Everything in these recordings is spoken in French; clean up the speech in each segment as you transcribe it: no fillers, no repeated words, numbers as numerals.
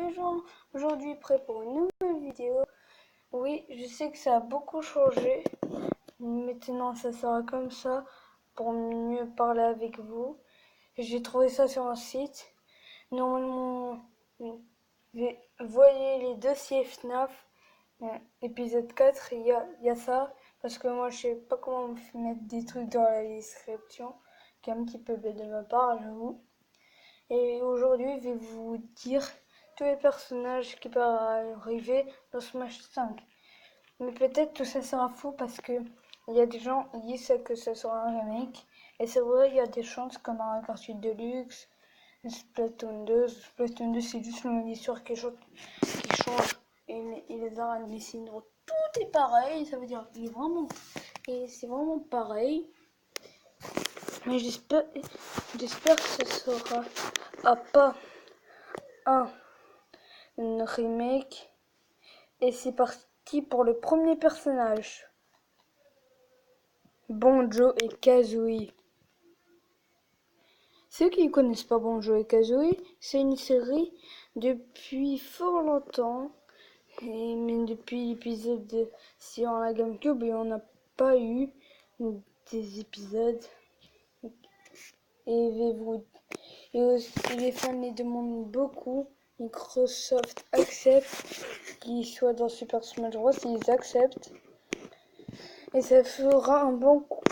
les gens, aujourd'hui prêt pour une nouvelle vidéo. Oui, je sais que ça a beaucoup changé. Maintenant ça sera comme ça pour mieux parler avec vous. J'ai trouvé ça sur un site. Normalement, voyez les dossiers FNAF, épisode 4, il y a ça. Parce que moi je sais pas comment mettre des trucs dans la description, qui est un petit peu bête de ma part, j'avoue. Et aujourd'hui, je vais vous dire tous les personnages qui peuvent arriver dans Smash 5. Mais peut-être tout ça sera faux parce que il y a des gens qui disent que ce sera un remake. Et c'est vrai, il y a des chances comme un Cartude Deluxe, Splatoon 2. Splatoon 2, c'est juste le mode histoire qui change. Et les arènes, les signes, tout est pareil. Ça veut dire c'est vraiment pareil. Mais j'espère que ce sera pas un remake. Et c'est parti pour le premier personnage. Banjo et Kazooie. Ceux qui ne connaissent pas Banjo et Kazooie, c'est une série depuis fort longtemps. Mais depuis l'épisode sur la GameCube, on n'a pas eu des épisodes. Et aussi, les fans les demandent beaucoup. Microsoft accepte qu'ils soient dans Super Smash Bros. Ils acceptent. Et ça fera un bon coup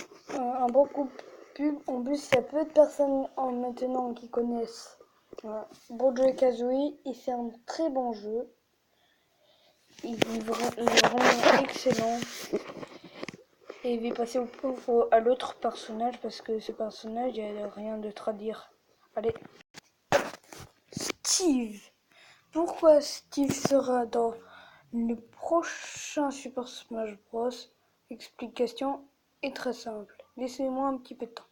pub. En plus, il y a peu de personnes maintenant qui connaissent Banjo et Kazooie. Et c'est un très bon jeu. Il est vraiment excellent. Et je vais passer à l'autre personnage parce que ce personnage, il n'y a rien d'autre à dire. Allez. Steve. Pourquoi Steve sera dans le prochain Super Smash Bros? Explication est très simple. Laissez-moi un petit peu de temps.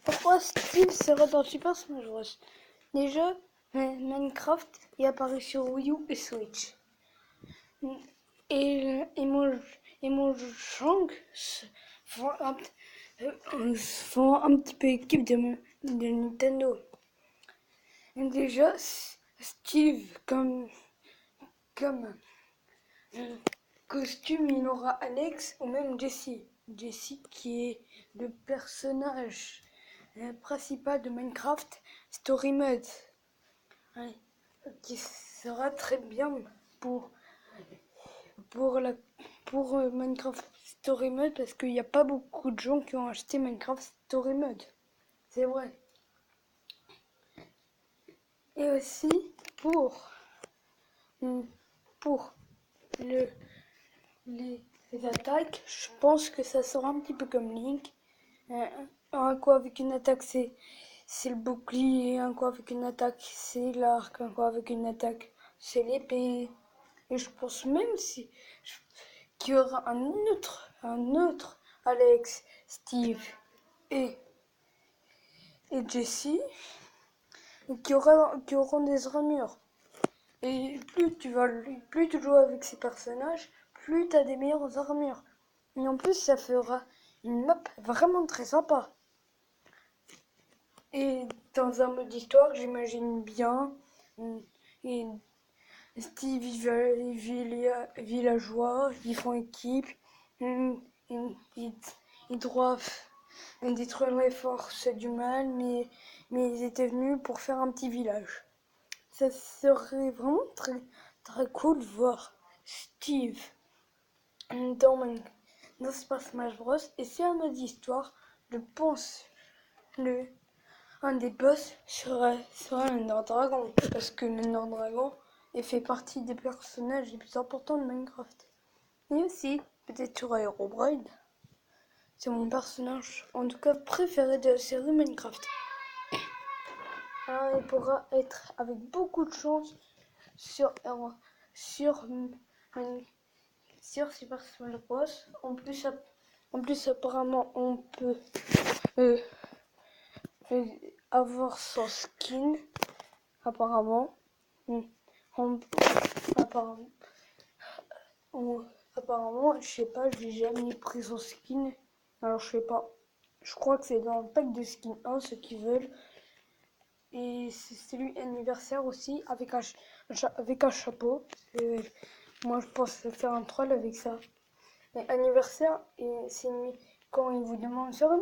Pourquoi Steve sera dans Super Smash Bros? Déjà, Minecraft est apparu sur Wii U et Switch. Et Mojang font un petit peu équipe de Nintendo. Et déjà, Steve, comme costume, il aura Alex ou même Jessie. Jessie qui est le personnage principal de Minecraft Story Mode. Qui sera très bien pour Minecraft Story Mode parce qu'il n'y a pas beaucoup de gens qui ont acheté Minecraft Story Mode. C'est vrai. Et aussi pour les attaques, je pense que ça sera un petit peu comme Link. Un coup avec une attaque c'est le bouclier, un coup avec une attaque c'est l'arc, un coup avec une attaque c'est l'épée. Et je pense même qu'il y aura un autre Alex, Steve et Jessie qui auront des armures. Et plus tu joues avec ces personnages, plus tu as des meilleures armures. Et en plus, ça fera une map vraiment très sympa. Et dans un mode histoire, j'imagine bien. Et Steve villageois, ils font équipe. Ils doivent détruire les forces du mal, mais ils étaient venus pour faire un petit village. Ça serait vraiment très, très cool de voir Steve dans Super Smash Bros. Et c'est un mode histoire, je pense, un des boss sera le Nord-Dragon. Parce que le Nord-Dragon fait partie des personnages les plus importants de Minecraft. Et aussi, peut-être sur Herobrine. C'est mon personnage, en tout cas, préféré de la série Minecraft. Alors, il pourra être avec beaucoup de chance sur Super Smash Bros. En plus, apparemment, on peut avoir son skin. Apparemment. Apparemment, je sais pas, j'ai jamais pris son skin. Alors, je sais pas. Je crois que c'est dans le pack de skin 1, ceux qui veulent. et c'est lui anniversaire aussi avec un chapeau. Moi je pense faire un troll avec ça. Et anniversaire, et quand il vous demande sur un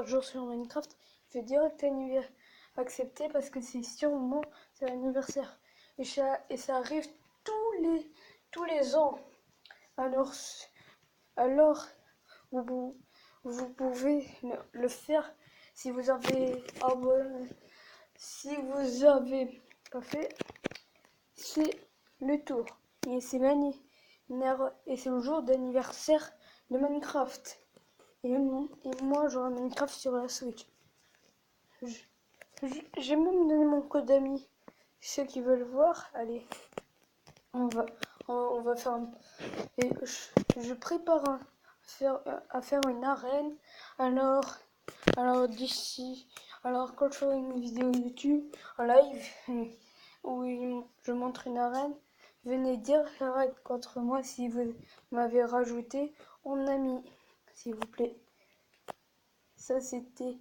jour sur Minecraft, il fait direct accepter parce que c'est sûrement c'est l'anniversaire. Et ça arrive tous les ans. Alors, alors vous pouvez le faire si vous avez si vous avez pas fait, c'est le tour. Et c'est le jour d'anniversaire de Minecraft. Et moi, j'aurai Minecraft sur la Switch. J'ai même donné mon code ami. Ceux qui veulent voir, allez, on va faire et je prépare à faire une arène. Alors d'ici, alors quand je ferai une vidéo YouTube en live où je montre une arène, venez dire contre moi si vous m'avez rajouté en ami, s'il vous plaît. Ça c'était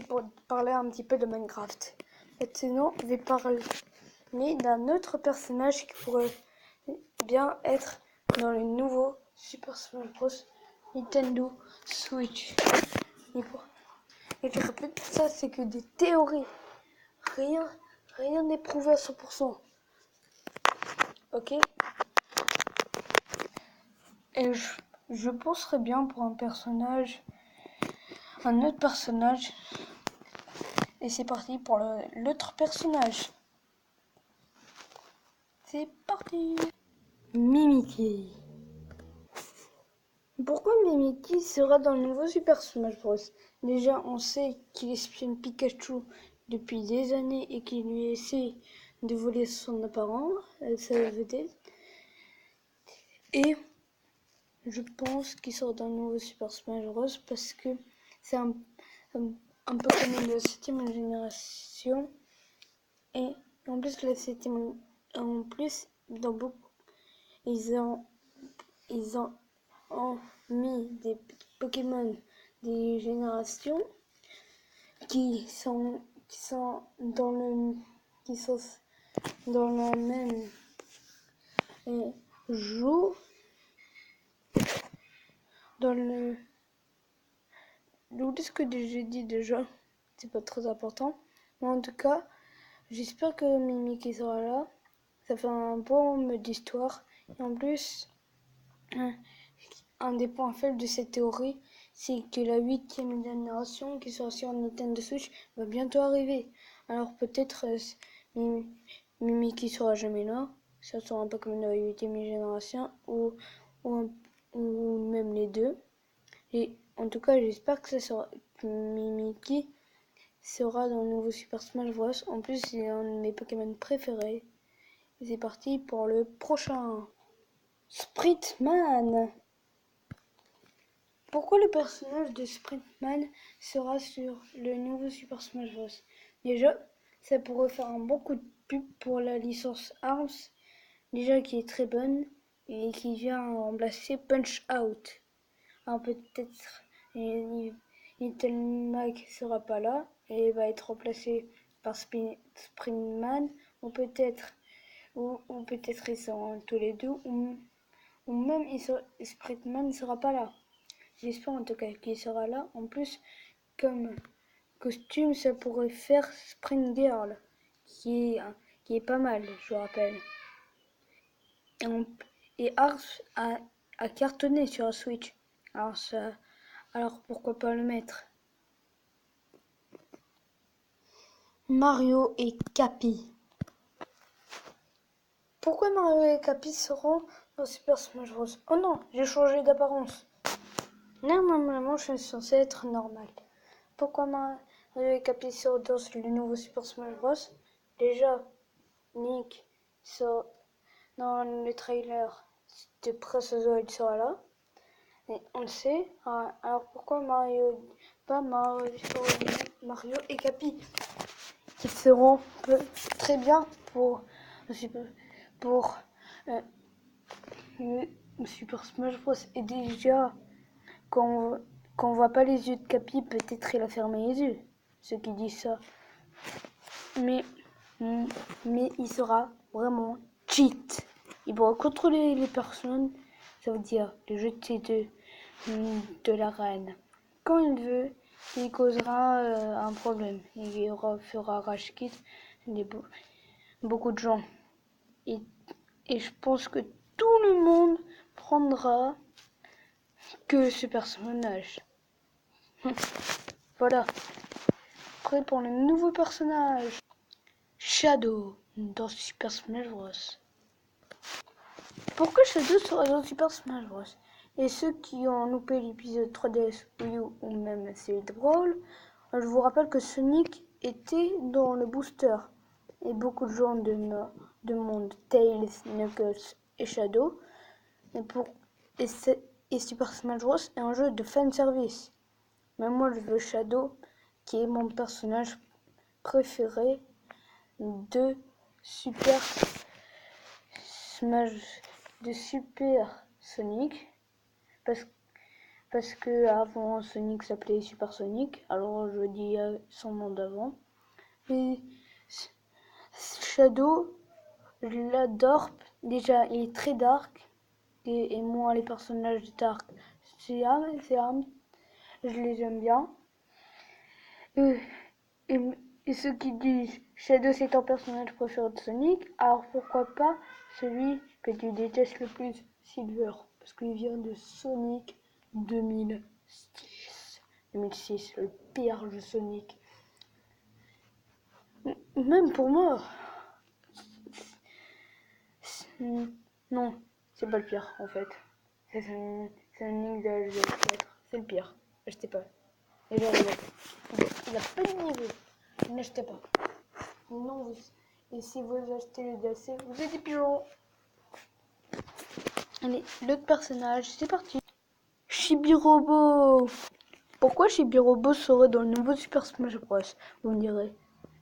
pour parler un petit peu de Minecraft. Maintenant, je vais parler d'un autre personnage qui pourrait bien être dans le nouveau Super Smash Bros. Nintendo Switch. Et je répète, ça c'est que des théories. Rien n'est prouvé à 100%. Ok? Et je penserais bien pour un autre personnage. Et c'est parti pour l'autre personnage. C'est parti! Mimikyu. Pourquoi Mimikyu sera dans le nouveau Super Smash Bros? Déjà, on sait qu'il espionne Pikachu depuis des années et qu'il lui essaie de voler son apparence, sa vedette. Et je pense qu'il sort dans le nouveau Super Smash Bros parce que c'est un peu comme la 7ème génération. Et en plus, dans beaucoup, ils ont mis des Pokémon des générations qui sont dans la même jour dans le ce que j'ai dit déjà, c'est pas très important, mais en tout cas j'espère que Mimikyu sera là. Ça fait un bon mode d'histoire et en plus un des points faibles de cette théorie, c'est que la 8ème génération qui sera sur Nintendo Switch va bientôt arriver. Alors peut-être Mimikyu sera jamais là, ça sera un peu comme la 8ème génération ou même les deux. Et en tout cas, j'espère que Mimikyu sera dans le nouveau Super Smash Bros. En plus, c'est un de mes Pokémon préférés. Et c'est parti pour le prochain. Spritman. Pourquoi le personnage de Spritman sera sur le nouveau Super Smash Bros? Déjà, ça pourrait faire un bon coup de pub pour la licence ARMS, déjà qui est très bonne et qui vient remplacer Punch Out. Alors peut-être Little Mac sera pas là et va être remplacé par Springman ou peut-être ils seront tous les deux ou même Springman ne sera pas là. J'espère en tout cas qu'il sera là. En plus, comme costume, ça pourrait faire Spring Girl qui est pas mal, je vous rappelle. Et Ars a cartonné sur la Switch. Alors pourquoi pas le mettre? Mario et Cappy. Pourquoi Mario et Cappy seront dans Super Smash Bros? Oh non, j'ai changé d'apparence. Normalement, je suis censé être normal. Pourquoi Mario et Cappy seront dans le nouveau Super Smash Bros? Déjà, Nick sort dans le trailer de Pressozoid sera là. Et on le sait. Alors pourquoi pas Mario et Cappy qui seront très bien pour le Super Smash Bros. Et déjà, quand on voit pas les yeux de Cappy, peut-être il a fermé les yeux. Ceux qui disent ça. mais, mais il sera vraiment cheat. Il pourra contrôler les personnes, ça veut dire les jeter de l'arène. Quand il veut, il causera un problème. Il fera rage quit beaucoup de gens. Et je pense que tout le monde prendra que ce personnage. Voilà. Prêt pour le nouveau personnage. Shadow dans Super Smash Bros. Pourquoi Shadow sera dans Super Smash Bros? Et ceux qui ont loupé l'épisode 3DS Wii U ou même Select Brawl, je vous rappelle que Sonic était dans le booster. Et beaucoup de gens demandent Tails, Knuckles et Shadow. Et Super Smash Bros est un jeu de fanservice. Mais moi je veux Shadow, qui est mon personnage préféré de Super Smash, de Super Sonic, parce que avant Sonic s'appelait Super Sonic, alors je dis son nom d'avant. Et Shadow, je l'adore. Déjà, il est très dark, et moi les personnages dark, je les aime bien. Et ceux qui disent Shadow c'est ton personnage préféré de Sonic, alors pourquoi pas celui que tu détestes le plus, Silver, parce qu'il vient de Sonic 2006. 2006, le pire jeu Sonic. Même pour moi. Non, c'est pas le pire en fait. C'est Sonic de l'âge 4. C'est le pire. Achetez pas. Et genre, il a pas de niveau. N'achetez pas. Non, et si vous achetez le DLC, vous êtes des pigeons. Allez, l'autre personnage, c'est parti. Chibi-Robo. Pourquoi Chibi-Robo serait dans le nouveau Super Smash Bros? Vous me direz.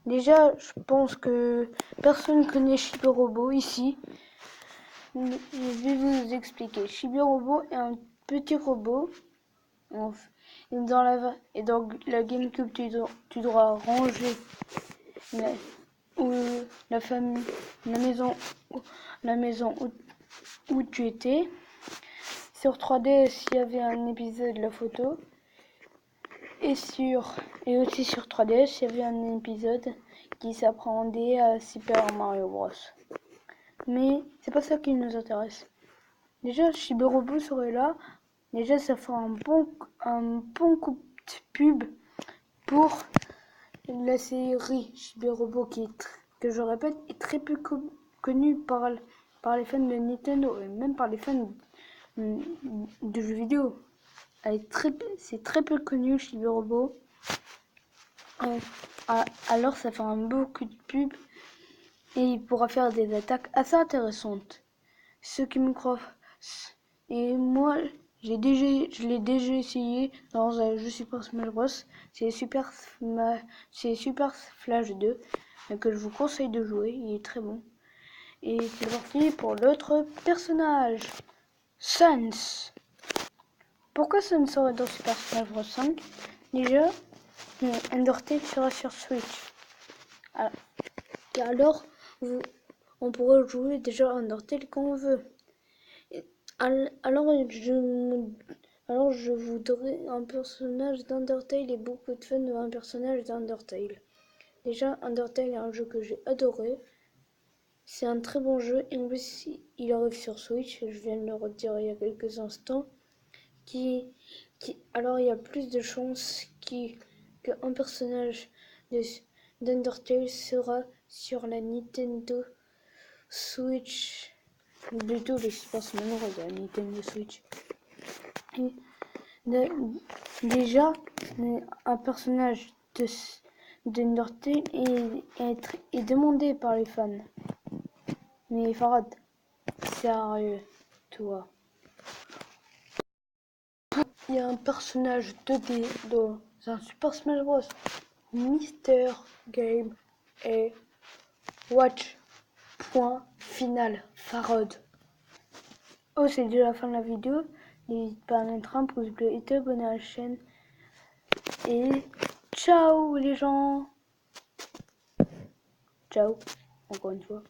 Déjà, je pense que personne connaît Chibi-Robo ici. Je vais vous expliquer. Chibi-Robo est un petit robot. Et dans la GameCube, tu dois ranger la maison où tu étais. Sur 3DS, il y avait un épisode de la photo. Et aussi sur 3DS, il y avait un épisode qui s'apprendait à Super Mario Bros. Mais c'est pas ça qui nous intéresse. Déjà, Chibi-Robo serait là. Déjà, ça fera un bon coup de pub pour la série Chibi-Robo que je répète, est très peu connue par les fans de Nintendo et même par les fans de jeux vidéo. C'est très peu connu Chibi-Robo. Alors ça fait un beau coup de pub et il pourra faire des attaques assez intéressantes. Ceux qui me croient. Et moi, je l'ai déjà essayé dans un jeu Super Smash Bros. C'est Super Flash 2 que je vous conseille de jouer. Il est très bon. Et c'est parti pour l'autre personnage, Sans. Pourquoi Sans serait dans Super Smash Bros 5? Déjà, Undertale sera sur Switch. Et alors, on pourra jouer déjà Undertale quand on veut. Alors je voudrais un personnage d'Undertale et beaucoup de fans un personnage d'Undertale. Déjà, Undertale est un jeu que j'ai adoré. C'est un très bon jeu et en plus il arrive sur Switch, je viens de le redire il y a quelques instants. Alors il y a plus de chances qu'un personnage d'Undertale sera sur la Nintendo Switch. Plutôt les Super Smash Bros de la Nintendo Switch. Déjà, un personnage d'Undertale est demandé par les fans. Mais Farad, sérieux, toi. Il y a un personnage 2D dans un Super Smash Bros. Mister Game et Watch. Point final. Farad. Oh, c'est déjà la fin de la vidéo. N'hésite pas à mettre un pouce bleu et t'abonner à la chaîne. Et ciao les gens! ciao, encore une fois.